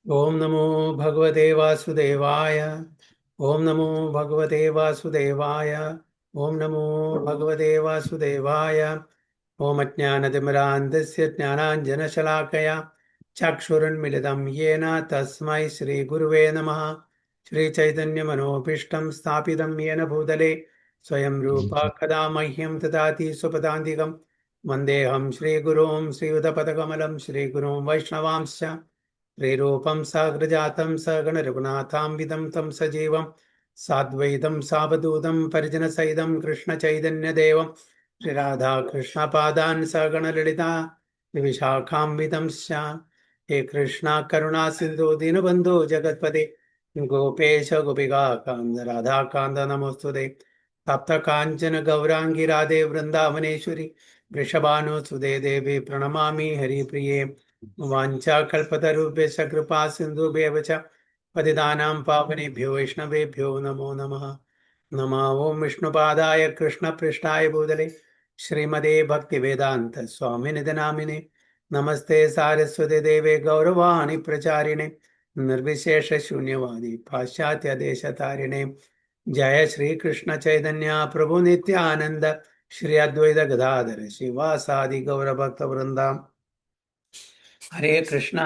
ओम नमो भगवते वासुदेवाय। ओम नमो भगवते वासुदेवाय। ओम नमो भगवते वासुदेवाय। ओम अज्ञानतिमिरान्धस्य ज्ञानाञ्जनशलाकया चक्षुरुन्मिलितं येन तस्मै श्रीगुरुवे नमः। श्रीचैतन्यमनोभीष्टं स्थापितं येन भूतले स्वयं रूपा कदा मह्यं ददाति स्वपदान्तिकं वन्देऽहं श्रीगुरुं श्रीयुतपदकमलं श्रीगुरुं वैष्णवांश्च श्रीरूपं साग्रजातं सगणरघुनाथान्वितं तं सजीवं साद्वैतं सावधूतं परिजनसहितं कृष्णचैतन्यदेवं श्रीराधाकृष्णपादान् सगणललिता विशाखान्वितंश्च। हे कृष्णा करुणा सिन्धु दीनबन्धो जगत्पते गोपेश गोपिकान्त राधाकान्त नमोस्तुते। तप्तकाञ्चन गौराङ्गी राधे वृन्दावनेश्वरी वृषभानुसुते देवी प्रणमामि हरिप्रिये। वाञ्छाकल्पतरुभ्यश्च कृपा सिन्धुभ्येव च पतितानां पावनेभ्यो वैष्णवेभ्यो नमो नमः। नमः ओं विष्णुपादाय कृष्णपृष्ठाय भूतले श्रीमते भक्तिवेदान्त स्वामिनिधि नामिने नमस्ते सारस्वती देवे गौरवाणि प्रचारिणे निर्विशेष शून्यवादी पाश्चात्य देशतारिणे। जय श्री कृष्ण चैतन्य प्रभु नित्यानंद श्री अद्वैत गदाधर शिवासादि गौर भक्त वृंदा। हरे कृष्ण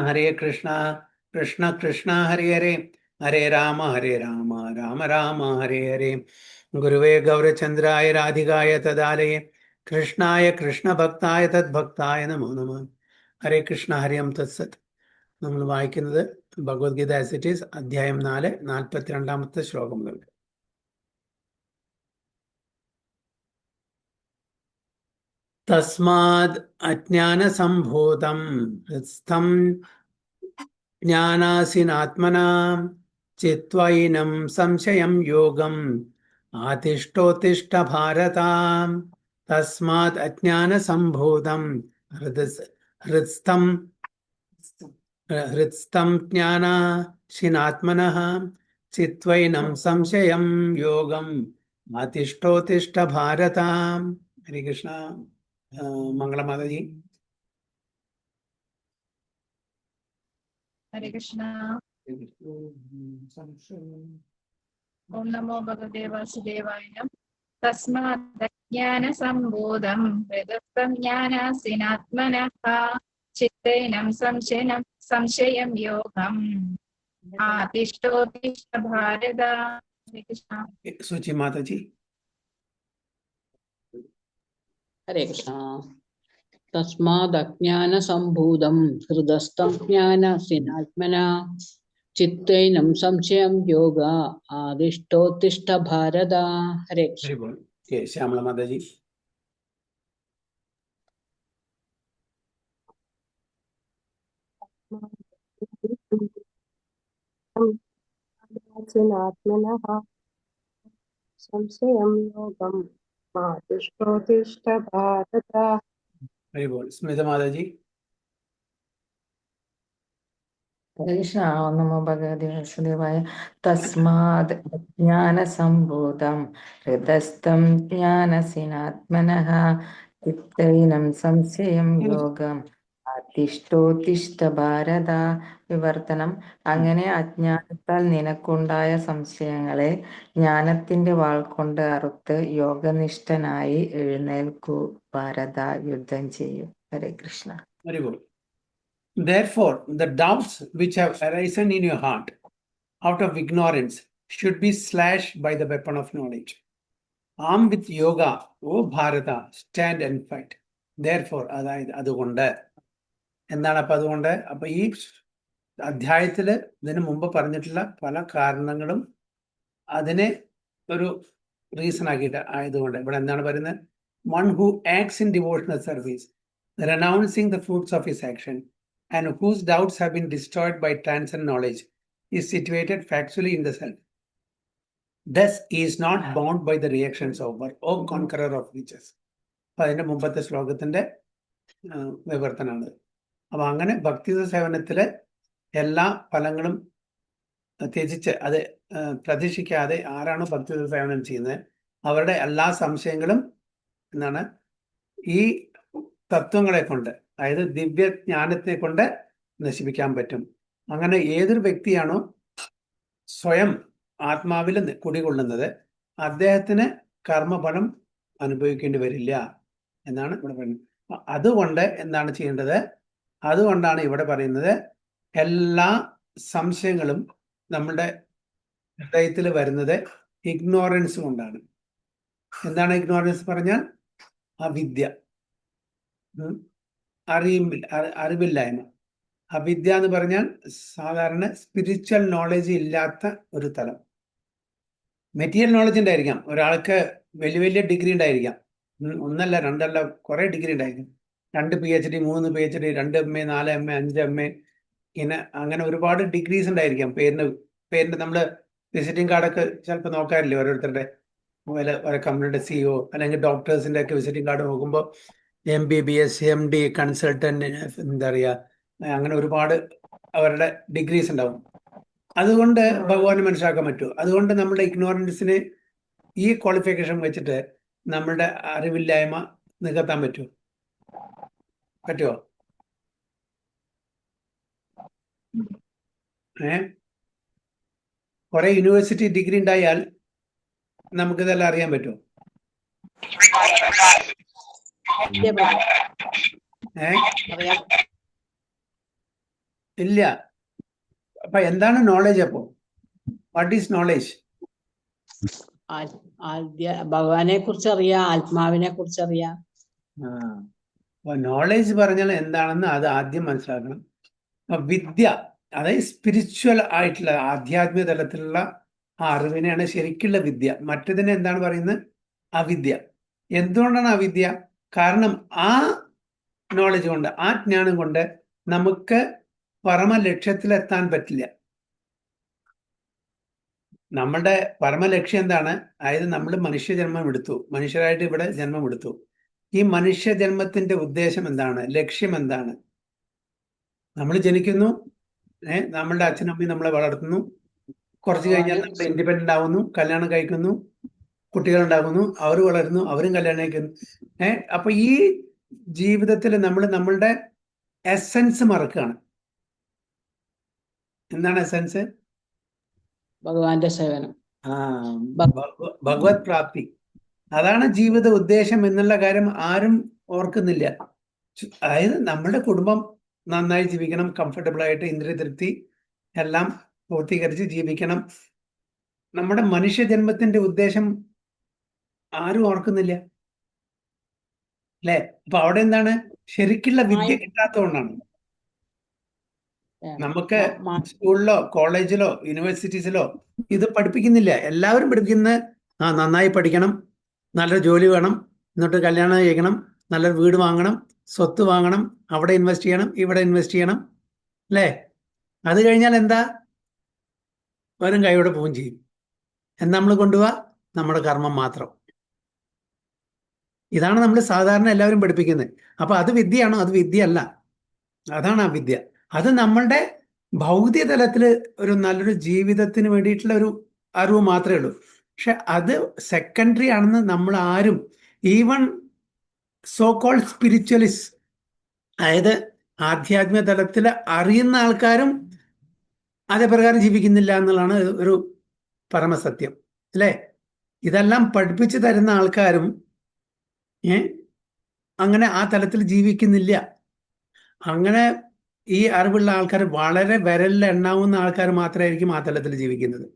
कृष्ण कृष्ण हरे हरे हरे राम राम राम हरे हरे। गुरुवे गौरचंद्राय राधिकाय तदालये कृष्णाय कृष्ण भक्ताय तद्भक्ताय नमो नमः। ഹരേ കൃഷ്ണ ഹരിയം തത്സത്. നമ്മൾ വായിക്കുന്നത് ഭഗവത്ഗീത ആസ് ഇറ്റ് ഈസ്, അധ്യായം 4, 42 ശ്ലോകം മുതൽ. തസ്മാദ് അജ്ഞാനസംഭൂതം ഹൃത്സ്ഥം ജ്ഞാനാസിനാത്മനാ ചിത്വൈനം സംശയം യോഗം ആതിഷ്ഠോത്തിഷ്ഠ ഭാരത. തസ്മാദ് അജ്ഞാനസംഭൂതം ഹൃത്സ്ഥം ജ്ഞാനാശിനാത്മനഃ ചിത്വൈനം സംശയം യോഗം ആതിഷ്ഠോത്തിഷ്ഠ ഭാരത. ഹരേ കൃഷ്ണ. മംഗളമാതാജി. हरे कृष्णा। ओम नमो भगवते वासुदेवाय। तस्मात् ज्ञानसम्बोधं हृदस्थं ज्ञानासिनात्मनः चित्तैनं संशयं योगम् आतिष्ठोत्तिष्ठ भारत। हरे कृष्णा। सूची माताजी. हरे कृष्णा। तस्मादज्ञानसम्भूतं हृदस्थं ज्ञानासिनात्मना चित्तैनं संशयं योग आदिष्टोत्तिष्ठ भारत। हरे कृष्ण। श्यामला माताजी. संशयं योगम् आतिष्ठोत्तिष्ठ भारत। हरि बोल. स्मिता माताजी. कृष्ण. नमो भगवते वासुदेवाय. तस्माद् ज्ञानसम्भूतं हृदस्थं ज्ञानसिनात्मनः चित्तैनं संशयं യോഗം അതിഷ്ഠോത്തിഷ്ഠ ഭാരത. വിവർത്തനം. അങ്ങനെ അജ്ഞാനത്താൽ നിനക്കുണ്ടായ സംശയങ്ങളെ ജ്ഞാനത്തിന്റെ വാൾ കൊണ്ട് അറുത്ത് യോഗനിഷ്ഠനായി എഴുന്നേൽക്കൂ ഭാരത, യുദ്ധം ചെയ്യൂ. ഹരേ Krishna. Very good. Therefore, the doubts which have arisen in your heart out of ignorance should be slashed by the weapon of knowledge. Armed with yoga, O Bharata, stand and fight. Therefore, അതായത് അതുകൊണ്ട് എന്താണ് അപ്പം അതുകൊണ്ട്? അപ്പം ഈ അധ്യായത്തിൽ ഇതിനു മുമ്പ് പറഞ്ഞിട്ടുള്ള പല കാരണങ്ങളും അതിനെ ഒരു റീസൺ ആക്കിയിട്ട് ആയതുകൊണ്ട് ഇവിടെ എന്താണ് പറയുന്നത്? One who acts in devotional service, renouncing the fruits of his action, and whose doubts have been destroyed by transcendent knowledge, is situated factually in the self. Thus, he is not bound by the reactions of birth, O conqueror of riches. അപ്പം അതിൻ്റെ മുമ്പത്തെ ശ്ലോകത്തിൻ്റെ വിവർത്തനമാണ്. അപ്പം അങ്ങനെ ഭക്തി സേവനത്തിലെ എല്ലാ ഫലങ്ങളും ത്യജിച്ച് അത് പ്രതീക്ഷിക്കാതെ ആരാണോ ഭക്തി സേവനം ചെയ്യുന്നത് അവരുടെ എല്ലാ സംശയങ്ങളും എന്താണ് ഈ തത്വങ്ങളെ കൊണ്ട്, അതായത് ദിവ്യജ്ഞാനത്തെ കൊണ്ട് നശിപ്പിക്കാൻ പറ്റും. അങ്ങനെ ഏതൊരു വ്യക്തിയാണോ സ്വയം ആത്മാവിൽ കുടികൊള്ളുന്നത് അദ്ദേഹത്തിന് കർമ്മഫലം അനുഭവിക്കേണ്ടി വരില്ല എന്നാണ് ഇവിടെ പറയുന്നത്. അതുകൊണ്ട് എന്താണ് ചെയ്യേണ്ടത്? അതുകൊണ്ടാണ് ഇവിടെ പറയുന്നത് എല്ലാ സംശയങ്ങളും നമ്മുടെ ഹൃദയത്തിൽ വരുന്നത് ഇഗ്നോറൻസ് കൊണ്ടാണ്. എന്താണ് ഇഗ്നോറൻസ് പറഞ്ഞാൽ? അവിദ്യ, അറിവില്ലായ്മ. അവിദ്യ എന്ന് പറഞ്ഞാൽ സാധാരണ സ്പിരിച്വൽ നോളജ് ഇല്ലാത്ത ഒരു തലം. മെറ്റീരിയൽ നോളജ് ഉണ്ടായിരിക്കാം, ഒരാൾക്ക് വലിയ വലിയ ഡിഗ്രി ഉണ്ടായിരിക്കാം, ഒന്നല്ല രണ്ടല്ല കുറെ ഡിഗ്രി ഉണ്ടായിരിക്കും, 2 PhD 3 PhD 2 MA 4 MA 5 MA ഇങ്ങനെ അങ്ങനെ ഒരുപാട് ഡിഗ്രീസ് ഉണ്ടായിരിക്കാം. പേരിന്റെ നമ്മള് വിസിറ്റിംഗ് കാർഡൊക്കെ ചിലപ്പോൾ നോക്കാറില്ലേ ഓരോരുത്തരുടെ, ഓരോ കമ്പനിയുടെ CEO അല്ലെങ്കിൽ ഡോക്ടേഴ്സിന്റെ ഒക്കെ വിസിറ്റിംഗ് കാർഡ് നോക്കുമ്പോൾ MBBS MD കൺസൾട്ടന്റ് എന്താ പറയുക, അങ്ങനെ ഒരുപാട് അവരുടെ ഡിഗ്രീസ് ഉണ്ടാവും. അതുകൊണ്ട് ഭഗവാനെ മനസ്സിലാക്കാൻ പറ്റുമോ? അതുകൊണ്ട് നമ്മുടെ ഇഗ്നോറൻസിന് ഈ ക്വാളിഫിക്കേഷൻ വെച്ചിട്ട് നമ്മുടെ അറിവില്ലായ്മ നികത്താൻ പറ്റുമോ? കുറെ യൂണിവേഴ്സിറ്റി ഡിഗ്രി ഉണ്ടായാൽ നമുക്കിതെല്ലാം അറിയാൻ പറ്റുമോ? ഇല്ല. അപ്പൊ എന്താണ് നോളജ്? അപ്പോ വാട്ട് ഈസ് നോളജ്? ഭഗവാനെ കുറിച്ച് അറിയാം, ആത്മാവിനെ കുറിച്ച് അറിയാം. അപ്പൊ നോളജ് പറഞ്ഞാൽ എന്താണെന്ന് അത് ആദ്യം മനസ്സിലാക്കണം. വിദ്യ, അതായത് സ്പിരിച്വൽ ആയിട്ടുള്ള ആധ്യാത്മിക തലത്തിലുള്ള ആ അറിവിനെയാണ് ശരിക്കുള്ള വിദ്യ. മറ്റതിനെ എന്താണ് പറയുന്നത്? അവിദ്യ. എന്തുകൊണ്ടാണ് അവിദ്യ? കാരണം ആ നോളജ് കൊണ്ട്, ആ ജ്ഞാനം കൊണ്ട് നമുക്ക് പരമ ലക്ഷ്യത്തിലെത്താൻ പറ്റില്ല. നമ്മുടെ പരമലക്ഷ്യം എന്താണ്? അതായത് നമ്മൾ മനുഷ്യജന്മം എടുത്തു, മനുഷ്യരായിട്ട് ഇവിടെ ജന്മം എടുത്തു. ഈ മനുഷ്യജന്മത്തിന്റെ ഉദ്ദേശം എന്താണ്? ലക്ഷ്യം എന്താണ്? നമ്മൾ ജനിക്കുന്നു, നമ്മളുടെ അച്ഛനമ്മയും നമ്മളെ വളർത്തുന്നു, കുറച്ച് കഴിഞ്ഞാൽ നമ്മൾ ഇൻഡിപെൻഡന്റ് ആവുന്നു, കല്യാണം കഴിക്കുന്നു, കുട്ടികളുണ്ടാകുന്നു, അവർ വളരുന്നു, അവരും കല്യാണം കഴിക്കുന്നു. അപ്പൊ ഈ ജീവിതത്തിൽ നമ്മൾ നമ്മളുടെ എസൻസ് മറക്കുകയാണ്. എന്താണ് എസൻസ്? ഭഗവാന്റെ സേവനം, ഭഗവത് പ്രാപ്തി. അതാണ് ജീവിത ഉദ്ദേശം എന്നുള്ള കാര്യം ആരും ഓർക്കുന്നില്ല. അതായത് നമ്മുടെ കുടുംബം നന്നായി ജീവിക്കണം, കംഫർട്ടബിൾ ആയിട്ട് ഇന്ദ്രിയ തൃപ്തി എല്ലാം പൂർത്തീകരിച്ച് ജീവിക്കണം. നമ്മുടെ മനുഷ്യജന്മത്തിന്റെ ഉദ്ദേശം ആരും ഓർക്കുന്നില്ല അല്ലെ? അപ്പൊ അവിടെ എന്താണ്? ശരിക്കുള്ള വിദ്യ കിട്ടാത്തതുകൊണ്ടാണ്. നമുക്ക് സ്കൂളിലോ കോളേജിലോ യൂണിവേഴ്സിറ്റീസിലോ ഇത് പഠിപ്പിക്കുന്നില്ല. എല്ലാവരും പഠിപ്പിക്കുന്നത് നന്നായി പഠിക്കണം, നല്ലൊരു ജോലി വേണം, എന്നിട്ട് കല്യാണം കഴിക്കണം, നല്ലൊരു വീട് വാങ്ങണം, സ്വത്ത് വാങ്ങണം, അവിടെ ഇൻവെസ്റ്റ് ചെയ്യണം, ഇവിടെ ഇൻവെസ്റ്റ് ചെയ്യണം അല്ലേ? അത് കഴിഞ്ഞാൽ എന്താ? വരും കൈയോടെ പോവുകയും ചെയ്യും. എന്താ നമ്മൾ കൊണ്ടുപോവാ? നമ്മുടെ കർമ്മം മാത്രം. ഇതാണ് നമ്മൾ സാധാരണ എല്ലാവരും പഠിപ്പിക്കുന്നത്. അപ്പൊ അത് വിദ്യയാണോ? അത് വിദ്യയല്ല. അതാണ് ആ വിദ്യ. അത് നമ്മളുടെ ഭൗതിക തലത്തിൽ ഒരു നല്ലൊരു ജീവിതത്തിന് വേണ്ടിയിട്ടുള്ള ഒരു അറിവ് മാത്രമേ ഉള്ളൂ. പക്ഷെ അത് സെക്കൻഡറി ആണെന്ന് നമ്മൾ ആരും, ഈവൻ സോ കോൾഡ് സ്പിരിച്വലിസ്റ്റ്, അതായത് ആധ്യാത്മിക തലത്തിൽ അറിയുന്ന ആൾക്കാരും അതേ പ്രകാരം ജീവിക്കുന്നില്ല എന്നുള്ളതാണ് ഒരു പരമസത്യം അല്ലേ? ഇതെല്ലാം പഠിപ്പിച്ചു തരുന്ന ആൾക്കാരും അങ്ങനെ ആ തലത്തിൽ ജീവിക്കുന്നില്ല. അങ്ങനെ ഈ അറിവുള്ള ആൾക്കാർ വളരെ വിരലിൽ എണ്ണാവുന്ന ആൾക്കാർ മാത്രമായിരിക്കും ആ തലത്തിൽ ജീവിക്കുന്നത്.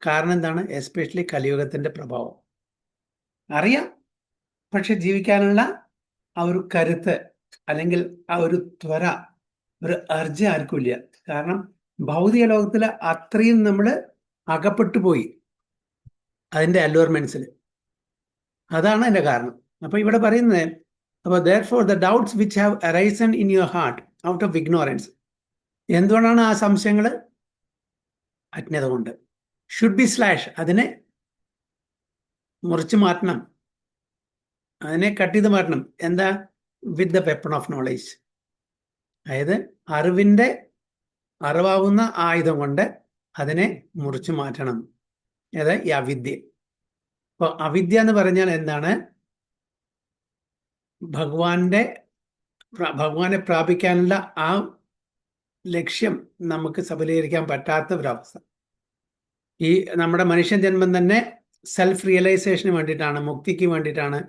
കാരണം എന്താണ്? എസ്പെഷ്യലി കലിയുഗത്തിന്റെ പ്രഭാവം. അറിയാം, പക്ഷെ ജീവിക്കാനുള്ള ആ ഒരു കരുത്ത് അല്ലെങ്കിൽ ആ ഒരു ത്വര, ഒരു അർജ ആർക്കും ഇല്ല. കാരണം ഭൗതിക ലോകത്തിൽ അത്രയും നമ്മൾ അകപ്പെട്ടു പോയി അതിന്റെ അല്യൂർമെന്റ്സിൽ. അതാണ് അതിന്റെ കാരണം. അപ്പൊ ഇവിടെ പറയുന്നത്, അപ്പോൾ therefore the doubts which have arisen in your heart out of ignorance, എന്തുകൊണ്ടാണ് ആ സംശയങ്ങൾ? അജ്ഞത കൊണ്ട്. ഷുഡ് ബി സ്ലാഷ്, അതിനെ മുറിച്ചു മാറ്റണം, അതിനെ കട്ട് ചെയ്ത് മാറ്റണം. എന്താ? With the weapon of knowledge, അതായത് അറിവാകുന്ന ആയുധം കൊണ്ട് അതിനെ മുറിച്ചു മാറ്റണം. അതായത് ഈ അവിദ്യ. അപ്പോൾ അവിദ്യ എന്ന് പറഞ്ഞാൽ എന്താണ്? ഭഗവാനെ പ്രാപിക്കാനുള്ള ആ ലക്ഷ്യം നമുക്ക് സബലീകരിക്കാൻ പറ്റാത്ത ഒരവസ്ഥ. ഈ നമ്മുടെ മനുഷ്യൻ ജന്മം തന്നെ സെൽഫ് റിയലൈസേഷന് വേണ്ടിയിട്ടാണ്, മുക്തിക്ക് വേണ്ടിയിട്ടാണ്,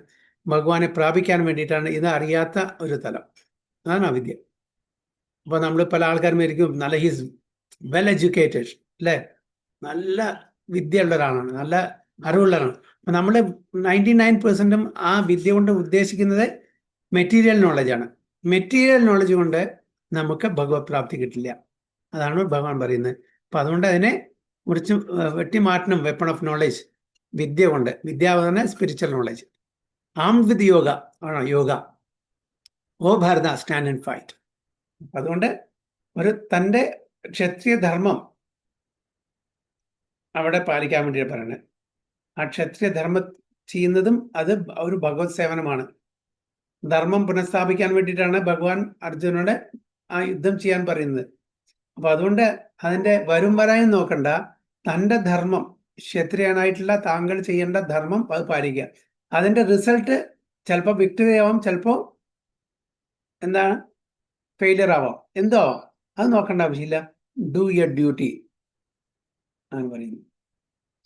ഭഗവാനെ പ്രാപിക്കാൻ വേണ്ടിയിട്ടാണ്. ഇത് അറിയാത്ത ഒരു തലം, അതാണ് അവിദ്യ. അപ്പോൾ നമ്മൾ പല ആൾക്കാരും ആയിരിക്കും നല്ല ഹീസ് വെൽ എഡ്യൂക്കേറ്റഡ് അല്ലേ, നല്ല വിദ്യ ഉള്ള ഒരാളാണ്, നല്ല അറിവുള്ളവരാണ്. അപ്പം നമ്മൾ 99% ആ വിദ്യ കൊണ്ട് ഉദ്ദേശിക്കുന്നത് മെറ്റീരിയൽ നോളജാണ്. മെറ്റീരിയൽ നോളജ് കൊണ്ട് നമുക്ക് ഭഗവത് പ്രാപ്തി കിട്ടില്ല. അതാണ് ഭഗവാൻ പറയുന്നത്. അപ്പം അതുകൊണ്ട് അതിനെ കുറിച്ച് വെട്ടിമാറ്റണം. വെപ്പൺ ഓഫ് നോളജ്, വിദ്യ കൊണ്ട്. വിദ്യ പറഞ്ഞാൽ സ്പിരിച്വൽ നോളജ്. ആം വിത്ത് യോഗ ആണോ യോഗ. ഓ ഭാരത സ്റ്റാൻഡ് ആൻഡ് ഫൈറ്റ്. അതുകൊണ്ട് തൻ്റെ ക്ഷത്രിയ ധർമ്മം അവിടെ പാലിക്കാൻ വേണ്ടിയിട്ട് പറയുന്നത്. ആ ക്ഷത്രിയ ധർമ്മം ചെയ്യുന്നതും അത് ഒരു ഭഗവത് സേവനമാണ്. ധർമ്മം പുനഃസ്ഥാപിക്കാൻ വേണ്ടിയിട്ടാണ് ഭഗവാൻ അർജുനോട് ആ യുദ്ധം ചെയ്യാൻ പറയുന്നത്. അപ്പൊ അതുകൊണ്ട് അതിന്റെ വരും വരായും നോക്കണ്ട, തൻ്റെ ധർമ്മം, ക്ഷത്രിയനായിട്ടുള്ള താങ്കൾ ചെയ്യേണ്ട ധർമ്മം അത് പാലിക്കുക. അതിന്റെ റിസൾട്ട് ചിലപ്പോൾ വിക്ടറി ആവാം, ചിലപ്പോൾ എന്താണ് ഫെയിലിയർ ആവാം, എന്തോ ആവാം. അത് നോക്കേണ്ട ആവശ്യമില്ല. ഡു യുവർ ഡ്യൂട്ടി ആണ് പറയുന്നത്.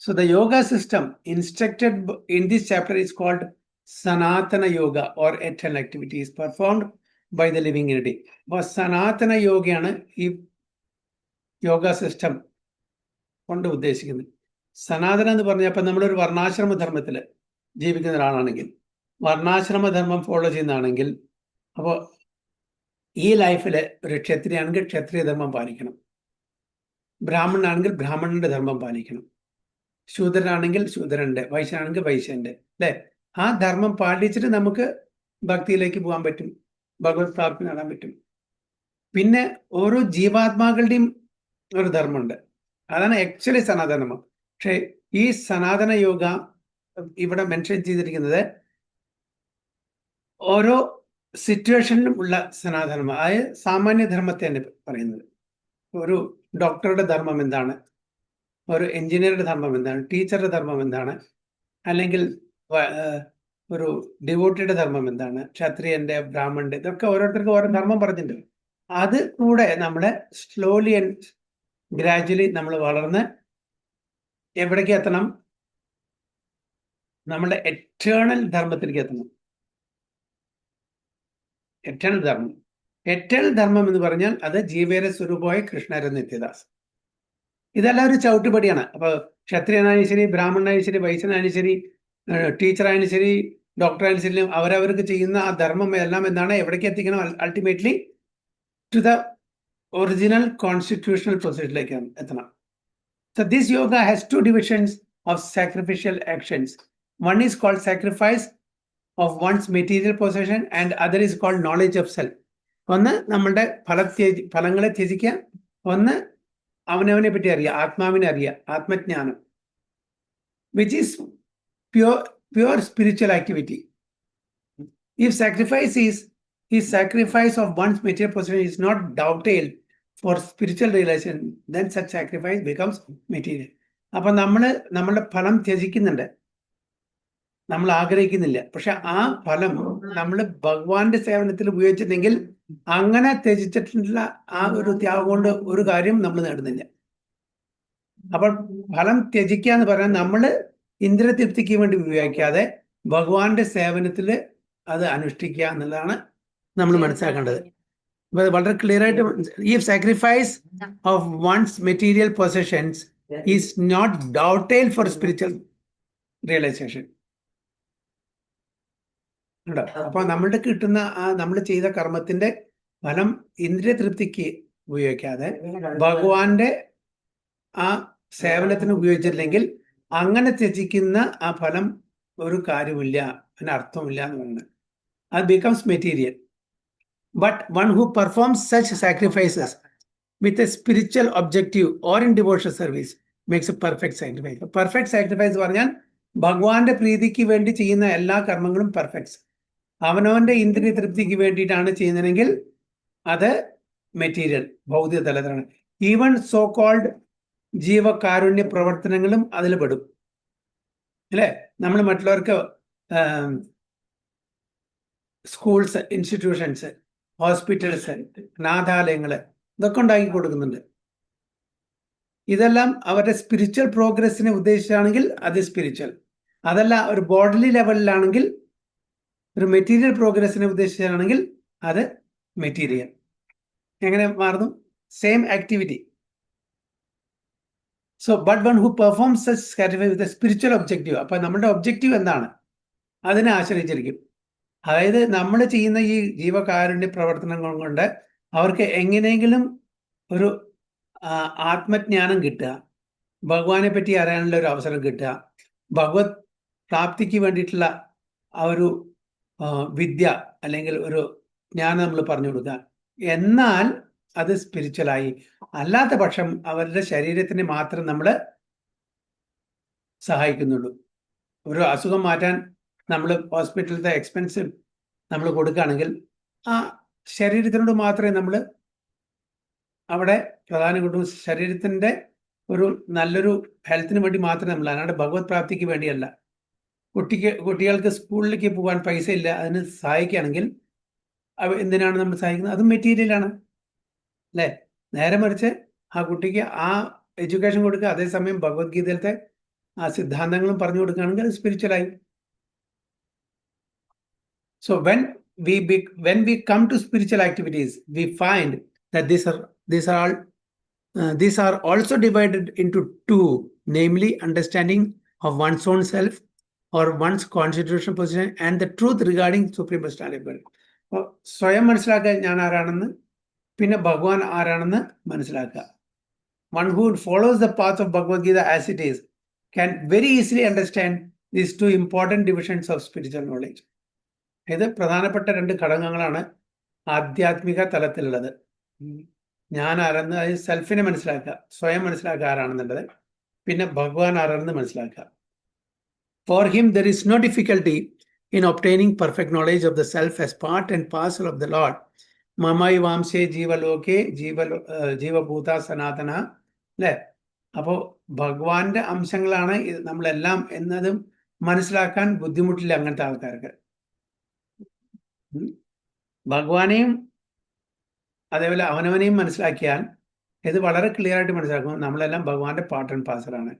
So the yoga system instructed in this chapter is called Sanatana Yoga or eternal activities performed by the living entity. അപ്പോൾ സനാതന യോഗയാണ് ഈ യോഗ സിസ്റ്റം കൊണ്ട് ഉദ്ദേശിക്കുന്നത്. സനാതന എന്ന് പറഞ്ഞപ്പോൾ നമ്മളൊരു വർണ്ണാശ്രമ ധർമ്മത്തിൽ ജീവിക്കുന്ന ഒരാളാണെങ്കിൽ, വർണ്ണാശ്രമ ധർമ്മം ഫോളോ ചെയ്യുന്നതാണെങ്കിൽ, അപ്പോൾ ഈ ലൈഫിൽ ഒരു ക്ഷത്രിയാണെങ്കിൽ ക്ഷത്രിയ ധർമ്മം പാലിക്കണം, ബ്രാഹ്മണനാണെങ്കിൽ ബ്രാഹ്മണന്റെ ധർമ്മം പാലിക്കണം, ശൂദ്രനാണെങ്കിൽ ശൂദ്രന്റെ, വൈശ്യനാണെങ്കിൽ വൈശ്യന്റെ, അല്ലെ? ആ ധർമ്മം പാലിച്ചിട്ട് നമുക്ക് ഭക്തിയിലേക്ക് പോകാൻ പറ്റും, ഭഗവത് പ്രാപ്തി നേടാൻ പറ്റും. പിന്നെ ഓരോ ജീവാത്മാക്കളുടെയും ഒരു ധർമ്മമുണ്ട്, അതാണ് ആക്ച്വലി സനാതനധർമ്മം. പക്ഷെ ഈ സനാതന യോഗ ഇവിടെ മെൻഷൻ ചെയ്തിരിക്കുന്നത് ഓരോ സിറ്റുവേഷനിലും ഉള്ള സനാതനം, അതായത് സാമാന്യ ധർമ്മത്തെയാണ് പറയുന്നത്. ഒരു ഡോക്ടറുടെ ധർമ്മം എന്താണ്, ഒരു എഞ്ചിനീയറുടെ ധർമ്മം എന്താണ്, ടീച്ചറുടെ ധർമ്മം എന്താണ്, അല്ലെങ്കിൽ ഒരു ഡിവോട്ടിയുടെ ധർമ്മം എന്താണ്, ക്ഷത്രിയന്റെ, ബ്രാഹ്മണന്റെ, ഇതൊക്കെ ഓരോരുത്തർക്കും ഓരോ ധർമ്മം പറഞ്ഞിട്ടുണ്ട്. അത് കൂടെ നമ്മളെ സ്ലോലി ആൻഡ് ഗ്രാജുവലി നമ്മൾ വളർന്ന് എവിടേക്ക് എത്തണം? നമ്മുടെ എറ്റേണൽ ധർമ്മത്തിലേക്ക് എത്തണം. എറ്റേണൽ ധർമ്മം, എറ്റേണൽ ധർമ്മം എന്ന് പറഞ്ഞാൽ അത് ജീവേര സ്വരൂപമായ കൃഷ്ണര നിത്യദാസ്. ഇതെല്ലാം ഒരു ചവിട്ടുപടിയാണ്. അപ്പൊ ക്ഷത്രിയനായാലും ശരി, ബ്രാഹ്മണനായാലും ശരി, വൈശ്യനായാലും ശരി, ടീച്ചറായാലും ശരി, ഡോക്ടറായാലും ശരി, അവരവർക്ക് ചെയ്യുന്ന ആ ധർമ്മം എല്ലാം എന്താണ്, എവിടേക്ക് എത്തിക്കണം? Ultimately to the original constitutional പ്രൊസീജിയറിലേക്ക് എത്തണം. So this yoga has two divisions of sacrificial actions. One is called sacrifice of one's material possession and other is called knowledge of self. ഒന്ന് നമ്മളുടെ ഫലങ്ങളെ ത്യജിക്കുക, ഒന്ന് അവനവനെ പറ്റി അറിയുക, ആത്മാവിനെ അറിയുക, ആത്മജ്ഞാനം, which is pure spiritual activity. If sacrifice of one's material possession is not dovetailed for spiritual realization, then such sacrifice becomes material. അപ്പൊ നമ്മളുടെ ഫലം ത്യജിക്കുന്നുണ്ട്, നമ്മൾ ആഗ്രഹിക്കുന്നില്ല. പക്ഷെ ആ ഫലം നമ്മൾ ഭഗവാന്റെ സേവനത്തിൽ ഉപയോഗിച്ചിട്ടുണ്ടെങ്കിൽ അങ്ങനെ ത്യജിച്ചിട്ടുള്ള ആ ഒരു ത്യാഗം കൊണ്ട് ഒരു കാര്യം നമ്മൾ നേടുന്നില്ല. അപ്പോൾ ഫലം ത്യജിക്കുക എന്ന് പറയാൻ നമ്മൾ ഇന്ദ്രിയതൃപ്തിക്ക് വേണ്ടി ഉപയോഗിക്കാതെ ഭഗവാന്റെ സേവനത്തിൽ അത് അനുഷ്ഠിക്കുക എന്നുള്ളതാണ് നമ്മൾ മനസ്സിലാക്കേണ്ടത്. വളരെ ക്ലിയർ ആയിട്ട്, ഈ sacrifice of one's material possessions is not doubtful for spiritual realisation. ഉണ്ടോ? അപ്പൊ നമ്മളുടെ കിട്ടുന്ന നമ്മൾ ചെയ്ത കർമ്മത്തിന്റെ ഫലം ഇന്ദ്രിയ തൃപ്തിക്ക് ഉപയോഗിക്കാതെ ഭഗവാന്റെ ആ സേവനത്തിന് ഉപയോഗിച്ചില്ലെങ്കിൽ അങ്ങനെ ത്യജിക്കുന്ന ആ ഫലം ഒരു കാര്യമില്ല, അതിന് അർത്ഥമില്ല എന്ന് പറയുന്നത്. അത് becomes material. But one who performs such sacrifices with a spiritual objective or in devotional service makes a perfect sacrifice. Perfect sacrifice പറഞ്ഞാൽ ഭഗവാന്റെ പ്രീതിക്ക് വേണ്ടി ചെയ്യുന്ന എല്ലാ കർമ്മങ്ങളും പെർഫെക്റ്റ്. അവനവന്റെ ഇന്ദ്രിയ തൃപ്തിക്ക് വേണ്ടിയിട്ടാണ് ചെയ്യുന്നതെങ്കിൽ അത് മെറ്റീരിയൽ, ഭൗതിക തലത്തിലാണ്. ഈവൻ സോ കോൾഡ് ജീവകാരുണ്യ പ്രവർത്തനങ്ങളും അതിൽ പെടും, അല്ലേ? നമ്മൾ മറ്റുള്ളവർക്ക് സ്കൂൾസ്, ഇൻസ്റ്റിറ്റ്യൂഷൻസ്, ഹോസ്പിറ്റൽസ്, അനാഥാലയങ്ങള്, ഇതൊക്കെ ഉണ്ടാക്കി കൊടുക്കുന്നുണ്ട്. ഇതെല്ലാം അവരുടെ സ്പിരിച്വൽ പ്രോഗ്രസ്സിനെ ഉദ്ദേശിച്ചാണെങ്കിൽ അത് സ്പിരിച്വൽ, അതല്ല ഒരു ബോഡി ലെവലിലാണെങ്കിൽ, ഒരു മെറ്റീരിയൽ പ്രോഗ്രസ്സിനെ ഉദ്ദേശിച്ചാണെങ്കിൽ അത് മെറ്റീരിയൽ. എങ്ങനെ മാറുന്നു? Same activity. So but one who performs such satisfy with spiritual objective. അപ്പൊ നമ്മുടെ ഒബ്ജക്റ്റീവ് എന്താണ് അതിനെ ആശ്രയിച്ചിരിക്കും. അതായത് നമ്മൾ ചെയ്യുന്ന ഈ ജീവകാരുണ്യ പ്രവർത്തനങ്ങൾ കൊണ്ട് അവർക്ക് എങ്ങനെയെങ്കിലും ഒരു ആത്മജ്ഞാനം കിട്ടുക, ഭഗവാനെ പറ്റി അറിയാനുള്ള ഒരു അവസരം കിട്ടുക, ഭഗവത് പ്രാപ്തിക്ക് വേണ്ടിയിട്ടുള്ള ആ ഒരു വിദ്യ അല്ലെങ്കിൽ ഒരു ജ്ഞാനം നമ്മൾ പറഞ്ഞു കൊടുക്കുക. എന്നാൽ അത് സ്പിരിച്വലായി. അല്ലാത്ത പക്ഷം അവരുടെ ശരീരത്തിന് മാത്രം നമ്മൾ സഹായിക്കുന്നുള്ളൂ. ഒരു അസുഖം മാറ്റാൻ നമ്മൾ ഹോസ്പിറ്റലിലത്തെ എക്സ്പെൻസ് നമ്മൾ കൊടുക്കുകയാണെങ്കിൽ ആ ശരീരത്തിനോട് മാത്രമേ നമ്മൾ അവിടെ പ്രധാനം കൊണ്ടും ശരീരത്തിൻ്റെ ഒരു നല്ലൊരു ഹെൽത്തിന് വേണ്ടി മാത്രമേ നമ്മൾ, അല്ലാണ്ട് ഭഗവത് പ്രാപ്തിക്ക് വേണ്ടിയല്ല. കുട്ടികൾക്ക് സ്കൂളിലേക്ക് പോകാൻ പൈസ ഇല്ല, അതിന് സഹായിക്കുകയാണെങ്കിൽ എന്തിനാണ് നമ്മൾ സഹായിക്കുന്നത്? അതും മെറ്റീരിയലാണ് അല്ലേ? നേരെ മറിച്ച് ആ കുട്ടിക്ക് ആ എഡ്യൂക്കേഷൻ കൊടുക്കുക, അതേസമയം ഭഗവത്ഗീതയിലത്തെ ആ സിദ്ധാന്തങ്ങളും പറഞ്ഞു കൊടുക്കുകയാണെങ്കിൽ അത് സ്പിരിച്വലായി. So when we come to spiritual activities, we find that these are also divided into two, namely understanding of one's own self or one's constitutional position and the truth regarding supreme personality. സ്വയം മനസ്സിലാക്കുക ഞാൻ ആരാണെന്ന്, പിന്നെ ഭഗവാൻ ആരാണെന്ന് മനസ്സിലാക്കുക. One who follows the path of Bhagavad Gita as it is can very easily understand these two important divisions of spiritual knowledge. ഇത് പ്രധാനപ്പെട്ട രണ്ട് ഘടകങ്ങളാണ് ആധ്യാത്മിക തലത്തിലുള്ളത്. ഞാൻ ആരെന്ന്, അത് സെൽഫിനെ മനസ്സിലാക്കുക, സ്വയം മനസ്സിലാക്കുക ആരാണെന്നുള്ളത്, പിന്നെ ഭഗവാൻ ആരാണെന്ന് മനസ്സിലാക്കുക. For him there is no difficulty in obtaining perfect knowledge of the self as part and parcel of the Lord. Mamai vamse ജീവലോകെ ജീവഭൂത സനാതന അല്ലേ? അപ്പോൾ ഭഗവാന്റെ അംശങ്ങളാണ് നമ്മളെല്ലാം എന്നതും മനസ്സിലാക്കാൻ ബുദ്ധിമുട്ടില്ല അങ്ങനത്തെ ആൾക്കാർക്ക്. ഭഗവാനെയും അതേപോലെ അവനവനെയും മനസ്സിലാക്കിയാൽ ഇത് വളരെ ക്ലിയർ ആയിട്ട് മനസ്സിലാക്കും. നമ്മളെല്ലാം ഭഗവാന്റെ പാർട്ട് ആൻഡ് പാർസലാണ്.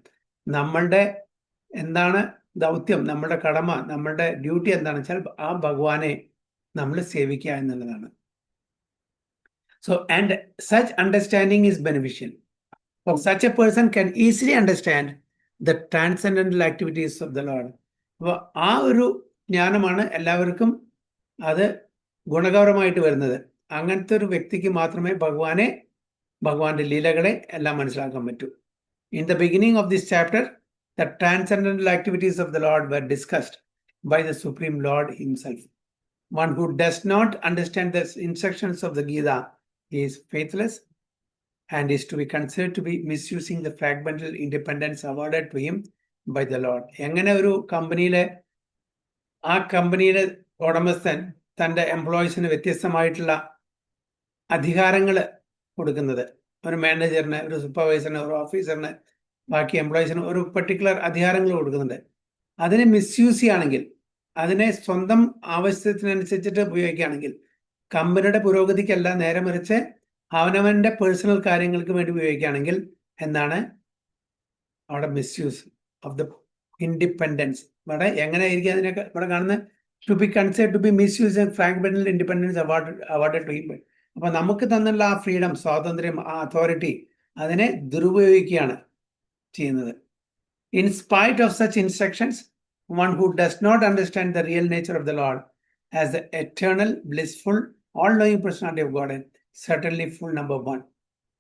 നമ്മളുടെ എന്താണ് ദൗത്യം, നമ്മുടെ കടമ, നമ്മുടെ ഡ്യൂട്ടി എന്താണെന്ന് വെച്ചാൽ ആ ഭഗവാനെ നമ്മൾ സേവിക്കുക എന്നുള്ളതാണ്. So and such understanding is beneficial. For such a person can easily understand the transcendental activities of the Lord. അപ്പോൾ ആ ഒരു ജ്ഞാനമാണ് എല്ലാവർക്കും അത് ഗുണകരമായിട്ട് വരുന്നത്. അങ്ങനത്തെ ഒരു വ്യക്തിക്ക് മാത്രമേ ഭഗവാന്റെ ലീലകളെ എല്ലാം മനസ്സിലാക്കാൻ പറ്റൂ. In the beginning of this chapter, the transcendental activities of the Lord were discussed by the Supreme Lord himself. One who does not understand the instructions of the Gita is faithless and is to be considered to be misusing the fragmental independence awarded to him by the Lord. എങ്ങനെ ഒരു കമ്പനിയിലെ ഉടമസ്ഥൻ തൻ്റെ എംപ്ലോയീസിന് വ്യത്യസ്തമായിട്ടുള്ള അധികാരങ്ങൾ കൊടുക്കുന്നത്, ഒരു മാനേജറിന്, ഒരു സൂപ്പർവൈസറിന്, ഒരു ഓഫീസറിന്, ബാക്കി എംപ്ലോയീസിന് ഒരു പെർട്ടിക്കുലർ അധികാരങ്ങൾ കൊടുക്കുന്നുണ്ട്. അതിനെ മിസ്യൂസ് ചെയ്യുകയാണെങ്കിൽ, അതിനെ സ്വന്തം ആവശ്യത്തിനനുസരിച്ചിട്ട് ഉപയോഗിക്കുകയാണെങ്കിൽ, കമ്പനിയുടെ പുരോഗതിക്കല്ല, നേരെ മറിച്ച് അവനവൻ്റെ പേഴ്സണൽ കാര്യങ്ങൾക്ക് വേണ്ടി ഉപയോഗിക്കുകയാണെങ്കിൽ എന്താണ് അവിടെ മിസ്യൂസ് ഓഫ് ദ ഇൻഡിപെൻഡൻസ്. ഇവിടെ എങ്ങനെയായിരിക്കും അതിനൊക്കെ ഇവിടെ കാണുന്നത്? to be considered to be misused and fragmental independence awarded to him. അപ്പൊ നമുക്ക് തന്നുള്ള ആ ഫ്രീഡം, സ്വാതന്ത്ര്യം, ആ അതോറിറ്റി അതിനെ ദുരുപയോഗിക്കുകയാണ് ചെയ്യുന്നത്. In spite of such instructions, one who does not understand the real nature of the Lord as the eternal, blissful, all-knowing personality of God, and certainly full number one.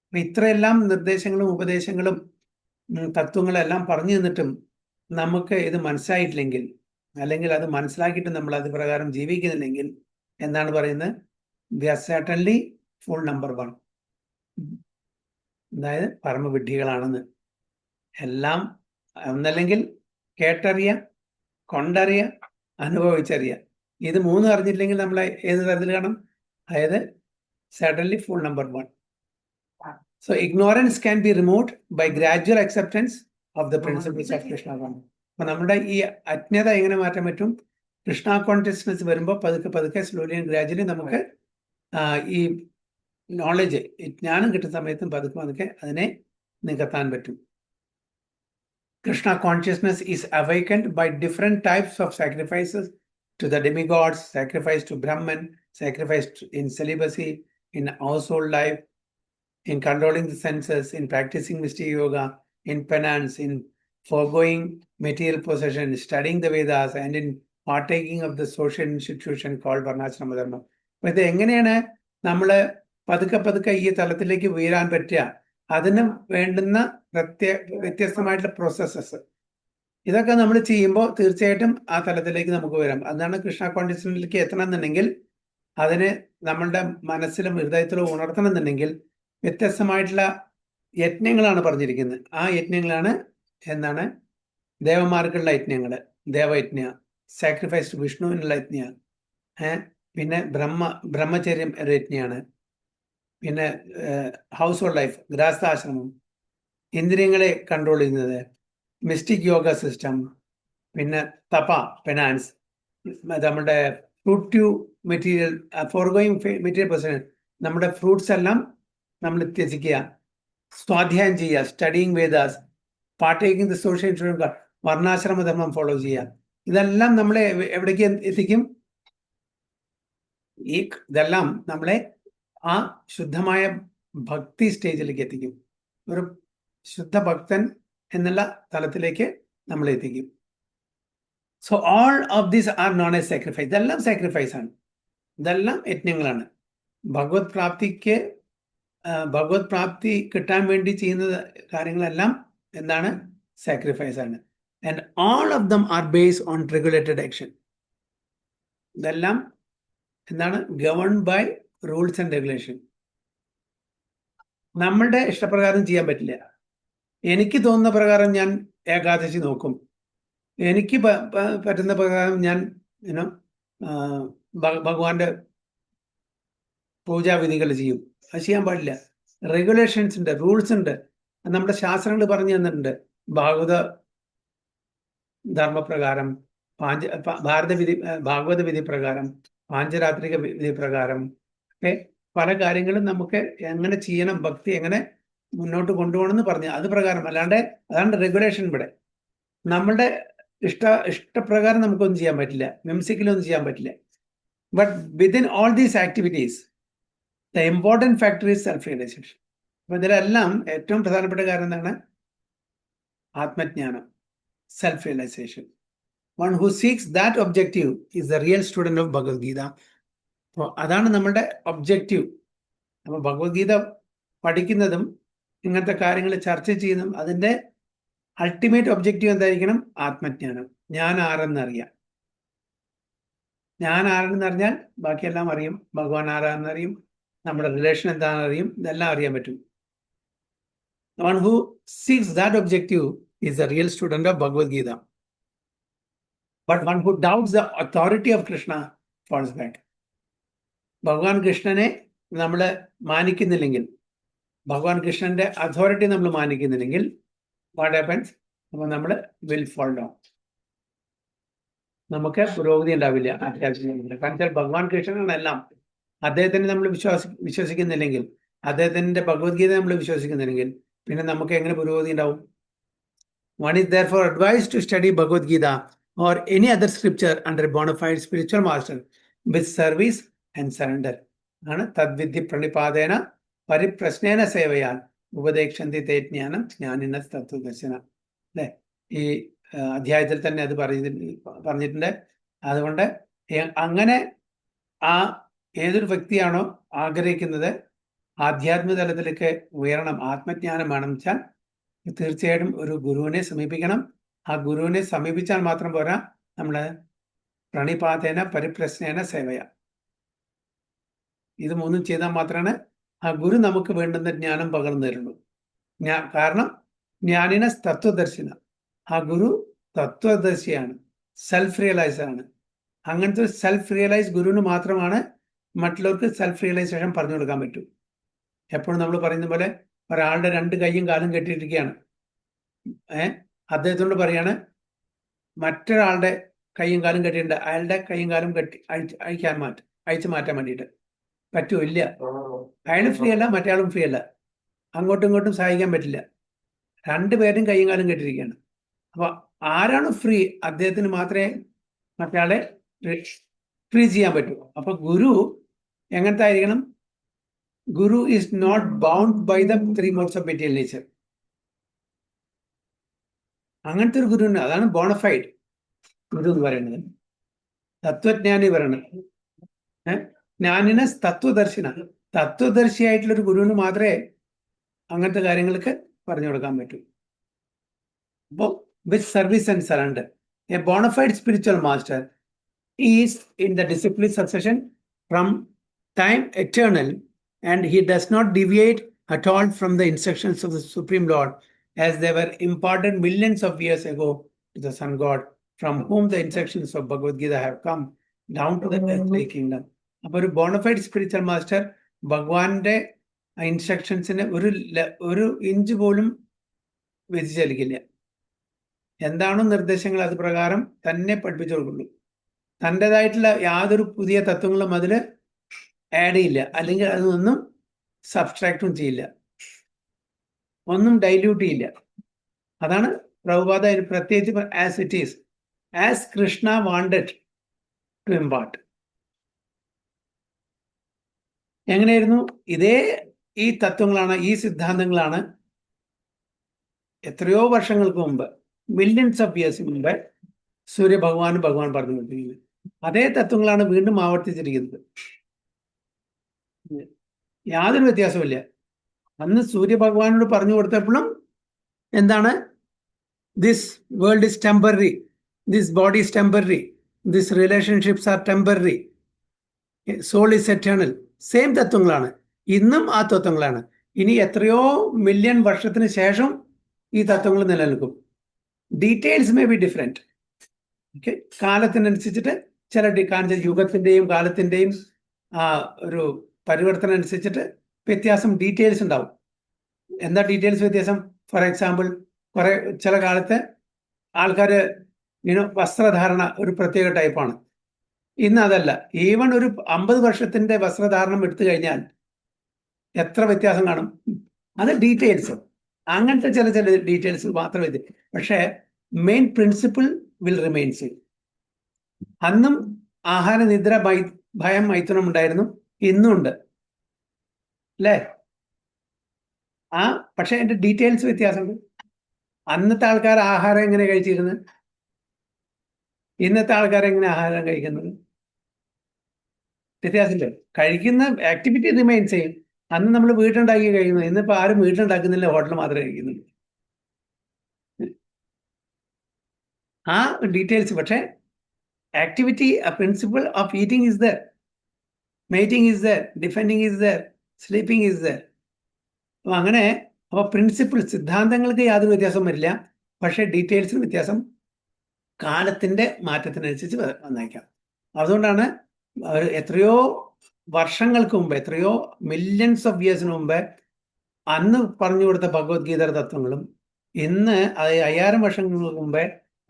അപ്പൊ ഇത്രയെല്ലാം നിർദ്ദേശങ്ങളും ഉപദേശങ്ങളും തത്വങ്ങളെല്ലാം പറഞ്ഞു തന്നിട്ടും നമുക്ക് ഇത് മനസ്സിലായിട്ടില്ലെങ്കിൽ, അല്ലെങ്കിൽ അത് മനസ്സിലാക്കിയിട്ട് നമ്മൾ അത് പ്രകാരം ജീവിക്കുന്നില്ലെങ്കിൽ എന്താണ് പറയുന്നത്? They are certainly fool number one. അതായത് പരമവിഡ്ഢികളാണെന്ന്. എല്ലാം ഒന്നല്ലെങ്കിൽ കേട്ടറിയാം, കൊണ്ടറിയാം, അനുഭവിച്ചറിയാം. ഇത് മൂന്നും അറിഞ്ഞില്ലെങ്കിൽ നമ്മളെ ഏത് തരത്തിൽ കാണും? അതായത് certainly full number one. So ignorance can be removed by gradual acceptance of the principles of Krishna consciousness. അപ്പൊ നമ്മുടെ ഈ അജ്ഞത എങ്ങനെ മാറ്റാൻ പറ്റും? കൃഷ്ണ കോൺഷ്യസ്നസ് വരുമ്പോൾ പതുക്കെ സ്ലോലി ആൻഡ് ഗ്രാജുവലി നമുക്ക് ഈ നോളജ് ജ്ഞാനം കിട്ടുന്ന സമയത്തും പതുക്കെ പതുക്കെ അതിനെ നികത്താൻ പറ്റും. Krishna consciousness is awakened by different types of sacrifices to the demigods, sacrifice to Brahman, sacrifice in celibacy, in household life, in controlling the senses, in practicing mystic yoga, in penance, in foregoing material possession, studying the Vedas, and in partaking of the social institution called Varnashrama Dharma. അപ്പൊ ഇത് എങ്ങനെയാണ് നമ്മൾ പതുക്കെ പതുക്കെ ഈ തലത്തിലേക്ക് ഉയരാൻ പറ്റുക? അതിന് വേണ്ടുന്ന വ്യത്യസ്തമായിട്ടുള്ള പ്രോസസ്സസ് ഇതൊക്കെ നമ്മൾ ചെയ്യുമ്പോൾ തീർച്ചയായിട്ടും ആ തലത്തിലേക്ക് നമുക്ക് വരാം. അതാണ് കൃഷ്ണ കോൺഷ്യസ്നസ്സിലേക്ക് എത്തണം എന്നുണ്ടെങ്കിൽ അതിന് നമ്മളുടെ മനസ്സിലും ഹൃദയത്തിലും ഉണർത്തണം എന്നുണ്ടെങ്കിൽ വ്യത്യസ്തമായിട്ടുള്ള യജ്ഞങ്ങളാണ് പറഞ്ഞിരിക്കുന്നത്. ആ യജ്ഞങ്ങളാണ് എന്താണ്? ദേവന്മാർക്കുള്ള യജ്ഞങ്ങൾ, ദേവയജ്ഞ, സാക്രിഫൈസ് ടു വിഷ്ണുവിനുള്ള യജ്ഞ, പിന്നെ ബ്രഹ്മചര്യം ഒരു യജ്ഞയാണ്, പിന്നെ ഹൗസ് ഹോൾഡ് ലൈഫ്, ഗൃഹസ്ഥാശ്രമം, ഇന്ദ്രിയങ്ങളെ കൺട്രോൾ ചെയ്യുന്നത്, മിസ്റ്റിക് യോഗ സിസ്റ്റം, പിന്നെ തപ, പെനാൻസ്, നമ്മുടെ fruitive material, foregoing material position, നമ്മുടെ ഫ്രൂട്ട്സ് എല്ലാം നമ്മൾ ത്യജിക്കുക, സ്വാധ്യായം ചെയ്യുക, studying Vedas, partaking the social insurance, വർണ്ണാശ്രമ ധർമ്മം ഫോളോ ചെയ്യുക. ഇതെല്ലാം നമ്മളെ എവിടേക്ക് എത്തിക്കും? ഇതെല്ലാം നമ്മളെ ആ ശുദ്ധമായ ഭക്തി സ്റ്റേജിലേക്ക് എത്തിക്കും. ഒരു ശുദ്ധ ഭക്തൻ എന്നുള്ള തലത്തിലേക്ക് നമ്മളെ എത്തിക്കും. So all of these are known as sacrifice. ഇതെല്ലാം സാക്രിഫൈസ് ആണ്, ഇതെല്ലാം യജ്ഞങ്ങളാണ്. ഭഗവത് പ്രാപ്തി കിട്ടാൻ വേണ്ടി ചെയ്യുന്ന കാര്യങ്ങളെല്ലാം എന്താണ്? സാക്രിഫൈസ് ആണ്. And all of them are based on regulated action. ഇതെല്ലാം എന്താണ്? Govern by rules and regulation. നമ്മളുടെ ഇഷ്ടപ്രകാരം ചെയ്യാൻ പറ്റില്ല. എനിക്ക് തോന്നുന്ന പ്രകാരം ഞാൻ ഏകാദശി നോക്കും, എനിക്ക് പറ്റുന്ന പ്രകാരം ഞാൻ ഭഗവാന്റെ പൂജാവിധികൾ ചെയ്യും. അത് ചെയ്യാൻ പാടില്ല. റെഗുലേഷൻസ് ഉണ്ട്, റൂൾസ് ഉണ്ട്, നമ്മുടെ ശാസ്ത്രങ്ങൾ പറഞ്ഞു തന്നിട്ടുണ്ട്. ഭാഗവത ധർമ്മപ്രകാരം, ഭാഗവത വിധി പ്രകാരം, പാഞ്ചരാത്രിക വിധി പ്രകാരം ഒക്കെ പല കാര്യങ്ങളും നമുക്ക് എങ്ങനെ ചെയ്യണം, ഭക്തി എങ്ങനെ മുന്നോട്ട് കൊണ്ടുപോകണം എന്ന് പറഞ്ഞു അത് പ്രകാരം. അല്ലാണ്ട് അതാണ് റെഗുലേഷൻ. ഇവിടെ നമ്മളുടെ ഇഷ്ടപ്രകാരം നമുക്കൊന്നും ചെയ്യാൻ പറ്റില്ല, മിംസിക്കലൊന്നും ചെയ്യാൻ പറ്റില്ല. But within all these activities the important factor is self realisation. അപ്പൊ ഇതിലെല്ലാം ഏറ്റവും പ്രധാനപ്പെട്ട കാര്യം എന്താണ്? ആത്മജ്ഞാനം, self realisation. One who seeks that objective is the real student of Bhagavad Gita. അപ്പോൾ അതാണ് നമ്മുടെ ഒബ്ജക്റ്റീവ്. അപ്പോൾ ഭഗവത്ഗീത പഠിക്കുന്നതും ഇങ്ങനത്തെ കാര്യങ്ങൾ ചർച്ച ചെയ്യുന്നതും അതിൻ്റെ അൾട്ടിമേറ്റ് ഒബ്ജക്റ്റീവ് എന്തായിരിക്കണം? ആത്മജ്ഞാനം. ഞാൻ ആരെന്നറിയാം. ഞാൻ ആരെന്നറിഞ്ഞാൽ ബാക്കിയെല്ലാം അറിയും. ഭഗവാൻ ആരാണെന്നറിയും, നമ്മുടെ റിലേഷൻ എന്താണെന്ന് അറിയും, ഇതെല്ലാം അറിയാൻ പറ്റും. One who seeks that objective is the real student of Bhagavad Gita. But one who doubts the authority of Krishna falls back. ഭഗവാൻ കൃഷ്ണനെ നമ്മൾ മാനിക്കുന്നില്ലെങ്കിൽ, ഭഗവാൻ കൃഷ്ണന്റെ അതോറിറ്റി നമ്മൾ മാനിക്കുന്നില്ലെങ്കിൽ വാട്ട് ഹാപ്പൻസ്? അപ്പോൾ നമ്മൾ വിൽ ഫോൾ ഡൗൺ. നമുക്ക് പുരോഗതി ഉണ്ടാവില്ല ആധ്യാത്മിക. കാരണം ഭഗവാൻ കൃഷ്ണനാണ് എല്ലാം. അദ്ദേഹത്തിന് നമ്മൾ വിശ്വസിക്കുന്നില്ലെങ്കിൽ, അദ്ദേഹത്തിന്റെ ഭഗവത്ഗീത നമ്മൾ വിശ്വസിക്കുന്നില്ലെങ്കിൽ പിന്നെ നമുക്ക് എങ്ങനെ പുരോഗതി ഉണ്ടാവും? One is therefore advised to study Bhagavad Gita or any other scripture under a bona fide spiritual master with service and surrender. ആണ് തദ്വിധി പ്രണിപാതേന പരിപ്രശ്നേന സേവയാൽ ഉപദേക്ഷന്തി തേ ജ്ഞാനം ജ്ഞാനിന തത്വദർശന. അല്ലേ? ഈ അധ്യായത്തിൽ തന്നെ അത് പറഞ്ഞിട്ടുണ്ട്. അതുകൊണ്ട് അങ്ങനെ ആ ഏതൊരു വ്യക്തിയാണോ ആഗ്രഹിക്കുന്നത് ആധ്യാത്മിക തലത്തിലേക്ക് ഉയരണം, ആത്മജ്ഞാനം വേണമെന്ന് വെച്ചാൽ തീർച്ചയായിട്ടും ഒരു ഗുരുവിനെ സമീപിക്കണം. ആ ഗുരുവിനെ സമീപിച്ചാൽ മാത്രം പോരാ, നമ്മൾ പ്രണിപാതേന പരിപ്രശ്നേന സേവയ, ഇത് മൂന്നും ചെയ്താൽ മാത്രമാണ് ആ ഗുരു നമുക്ക് വേണ്ടുന്ന ജ്ഞാനം പകർന്നു തരുള്ളൂ. കാരണം ജ്ഞാനിന തത്വദർശിന, ആ ഗുരു തത്വദർശിയാണ്, സെൽഫ് റിയലൈസ്ഡ് ആണ്. അങ്ങനത്തെ സെൽഫ് റിയലൈസ് ഗുരുവിന് മാത്രമാണ് മറ്റുള്ളവർക്ക് സെൽഫ് റിയലൈസേഷൻ പറഞ്ഞു കൊടുക്കാൻ പറ്റും. എപ്പോഴും നമ്മൾ പറയുന്ന പോലെ ഒരാളുടെ 2 കൈയും കാലും കെട്ടിയിട്ടിരിക്കുകയാണ്, അദ്ദേഹത്തോട് പറയാണ് മറ്റൊരാളുടെ കൈയും കാലും കെട്ടിയിട്ടുണ്ട്, അയാളുടെ കൈയും കാലും അഴിച്ചു മാറ്റാൻ വേണ്ടിയിട്ട്. പറ്റൂല്ല. അയാൾ ഫ്രീ അല്ല, മറ്റയാളും ഫ്രീ അല്ല. അങ്ങോട്ടും ഇങ്ങോട്ടും സഹായിക്കാൻ പറ്റില്ല. രണ്ടുപേരും കൈയും കാലും കെട്ടിരിക്കുകയാണ്. അപ്പൊ ആരാണ് ഫ്രീ, അദ്ദേഹത്തിന് മാത്രമേ മറ്റയാളെ ഫ്രീ ചെയ്യാൻ പറ്റൂ. അപ്പൊ ഗുരു എങ്ങനത്തെ ആയിരിക്കണം? Guru is not bound by the 3 modes of material nature. അങ്ങനത്തെ ഒരു ഗുരുവിന്, അതാണ് ബോണഫൈഡ് ഗുരു എന്ന് പറയുന്നത്. തത്വജ്ഞാനി പറയുന്നത് ജ്ഞാനിന് തത്വദർശിയായിട്ടുള്ള ഒരു ഗുരുവിന് മാത്രമേ അങ്ങനത്തെ കാര്യങ്ങൾക്ക് പറഞ്ഞു കൊടുക്കാൻ പറ്റൂ. അപ്പോൾ with service and surrender, a bona fide spiritual master is in the discipline succession from time eternal, and he does not deviate at all from the instructions of the Supreme Lord, as they were imparted millions of years ago to the Sun God, from whom the instructions of Bhagavad Gita have come down to the earthly kingdom. അപ്പോൾ ഒരു bonafide spiritual master ഭഗവാന്റെ ഇൻസ്ട്രക്ഷൻസിന് ഒരു inch പോലും വ്യതിചലിക്കില്ല. എന്താണോ നിർദ്ദേശങ്ങൾ അത് പ്രകാരം തന്നെ പഠിപ്പിച്ചു കൊടുക്കുള്ളൂ. തൻ്റെതായിട്ടുള്ള യാതൊരു പുതിയ തത്വങ്ങളും അതിൽ ആഡ് ചെയ്യില്ല, അല്ലെങ്കിൽ അതൊന്നും സബ്സ്ട്രാക്റ്റും ചെയ്യില്ല, ഒന്നും ഡൈല്യൂട്ട് ചെയ്യില്ല. അതാണ് പ്രഭുപാദ പ്രത്യേകിച്ച് as it is, as Krishna wanted to impart. എങ്ങനെയായിരുന്നു? ഈ തത്വങ്ങളാണ്, ഈ സിദ്ധാന്തങ്ങളാണ് എത്രയോ വർഷങ്ങൾക്ക് മുമ്പ്, മില്യൺസ് ഓഫ് ഇയേഴ്സ് മുമ്പ് ഭഗവാൻ പറഞ്ഞു കൊടുത്തിരിക്കുന്നത്. അതേ തത്വങ്ങളാണ് വീണ്ടും ആവർത്തിച്ചിരിക്കുന്നത്. യാതൊരു വ്യത്യാസമില്ല. അന്ന് സൂര്യഭഗവാനോട് പറഞ്ഞു കൊടുത്തപ്പോഴും എന്താണ്? This world is temporary, this body is temporary, this relationships are temporary, soul is eternal. Same തത്വങ്ങളാണ്, ഇന്നും ആ തത്വങ്ങളാണ്. ഇനി എത്രയോ മില്യൺ വർഷത്തിന് ശേഷം ഈ തത്വങ്ങൾ നിലനിൽക്കും. Details may be different. Okay, കാലത്തിനനുസരിച്ചിട്ട് ചില യുഗത്തിൻ്റെയും കാലത്തിൻ്റെയും ഒരു പരിവർത്തനം അനുസരിച്ചിട്ട് വ്യത്യാസം, ഡീറ്റെയിൽസ് ഉണ്ടാവും. എന്താ ഡീറ്റെയിൽസ് വ്യത്യാസം? ഫോർ എക്സാമ്പിൾ, ചില കാലത്ത് ആൾക്കാർ വസ്ത്രധാരണ ഒരു പ്രത്യേക ടൈപ്പാണ്, ഇന്ന് അതല്ല. ഈവൺ ഒരു 50 വർഷത്തിന്റെ വസ്ത്രധാരണം എടുത്തു കഴിഞ്ഞാൽ എത്ര വ്യത്യാസം കാണും? അത് ഡീറ്റെയിൽസ്, അങ്ങനത്തെ ചില ഡീറ്റെയിൽസ് മാത്രമേ. പക്ഷേ main principle will remain same. അന്നും ആഹാര, നിദ്ര, ഭയം, മൈഥുനം ഉണ്ടായിരുന്നു, ഇന്നും ഉണ്ട് അല്ലേ? പക്ഷെ അതിന്റെ ഡീറ്റെയിൽസ് വ്യത്യാസമുണ്ട്. അന്നത്തെ ആൾക്കാർ ആഹാരം എങ്ങനെ കഴിച്ചിരുന്നത്, ഇന്നത്തെ ആൾക്കാർ എങ്ങനെ ആഹാരം കഴിക്കുന്നത്? വ്യത്യാസമില്ല. കഴിക്കുന്ന ആക്ടിവിറ്റി റിമെയിൻ സെയിം. അന്ന് നമ്മൾ വീട്ടുണ്ടാക്കി കഴിക്കുന്നത്, ഇന്നിപ്പോൾ ആരും വീട്ടുണ്ടാക്കുന്നില്ല, ഹോട്ടൽ മാത്രമേ കഴിക്കുന്നുള്ളൂ. ആ ഡീറ്റെയിൽസ്, പക്ഷേ activity, principle of eating is there, mating is there, defending is there, sleeping is there. അപ്പോൾ അങ്ങനെ പ്രിൻസിപ്പിൾ, സിദ്ധാന്തങ്ങൾക്ക് യാതൊരു വ്യത്യാസവും വരില്ല. പക്ഷേ ഡീറ്റെയിൽസിന് വ്യത്യാസം കാലത്തിന്റെ മാറ്റത്തിനനുസരിച്ച് വന്നേക്കാം. അതുകൊണ്ടാണ് എത്രയോ വർഷങ്ങൾക്ക് മുമ്പ്, എത്രയോ മില്യൺസ് ഓഫ് ഇയേഴ്സിന് മുമ്പ് അന്ന് പറഞ്ഞു കൊടുത്ത ഭഗവത്ഗീത തത്വങ്ങളും ഇന്ന് 5000 വർഷങ്ങൾക്ക് മുമ്പേ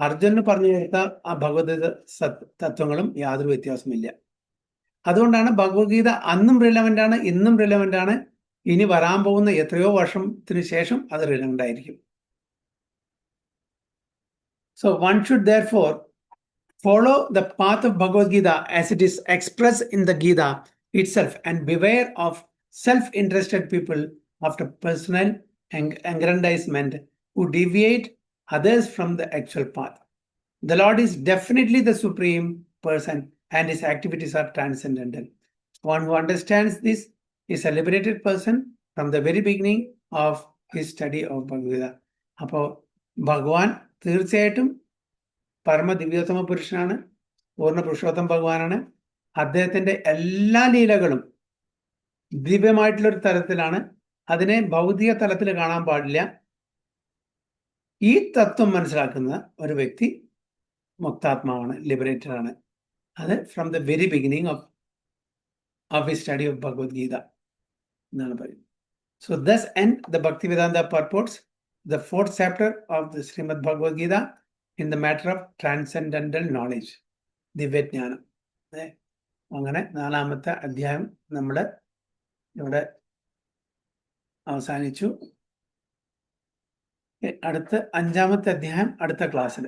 അർജുനന് പറഞ്ഞു കൊടുത്ത ആ ഭഗവത്ഗീത തത്വങ്ങളും യാതൊരു വ്യത്യാസമില്ല. അതുകൊണ്ടാണ് ഭഗവത്ഗീത അന്നും റിലവൻ്റ് ആണ്, ഇന്നും റിലവൻ്റ് ആണ്. ഇനി വരാൻ പോകുന്ന എത്രയോ വർഷത്തിന് ശേഷം അത് റിലവൻ്റ് ആയിരിക്കും. So one should therefore follow the path of Bhagavad Gita as it is expressed in the Gita itself, and beware of self-interested people after personal aggrandizement who deviate others from the actual path. The Lord is definitely the supreme person, and his activities are transcendental. One who understands this is a liberated person from the very beginning of his study of Bhagavad Gita. അപ്പോൾ ഭഗവാൻ തീർച്ചയായിട്ടും പരമദിവ്യോത്തമ പുരുഷനാണ്, പൂർണ്ണ പുരുഷോത്തമ ഭഗവാനാണ്. അദ്ദേഹത്തിന്റെ എല്ലാ ലീലകളും ദിവ്യമായിട്ടുള്ളൊരു തലത്തിലാണ്. അതിനെ ഭൗതിക തലത്തിൽ കാണാൻ പാടില്ല. ഈ തത്വം മനസ്സിലാക്കുന്ന ഒരു വ്യക്തി മുക്താത്മാവാണ്, ലിബറേറ്റഡ് ആണ്. അത് from the very beginning of his study of Bhagavad Gita എന്നാണ് പറയുന്നത്. So thus ends the Bhaktivedanta purports the 4th chapter of the Srimad Bhagavad Gita in the matter of transcendental knowledge, Divyajnanam. അങ്ങനെ 4-ാമത്തെ അധ്യായം നമ്മൾ ഇവിടെ അവസാനിച്ചു. അടുത്ത 5-ാമത്തെ അധ്യായം അടുത്ത ക്ലാസ്സിൽ.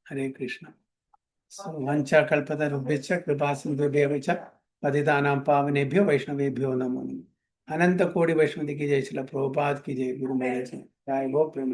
ഹരേ കൃഷ്ണ. വഞ്ചകൽപതരുഭ്യശ്ച കൃപാസിന്ധുഭ്യശ്ച പതിതാനാം പാവനേഭ്യോ വൈഷ്ണവേഭ്യോ നമോ നമഃ. അനന്ത കോടി വൈഷ്ണവതിക്ക് ജയ. ശ്രീല പ്രഭുപാദ് की जय. गुरु महाराज जय. गो प्रेम।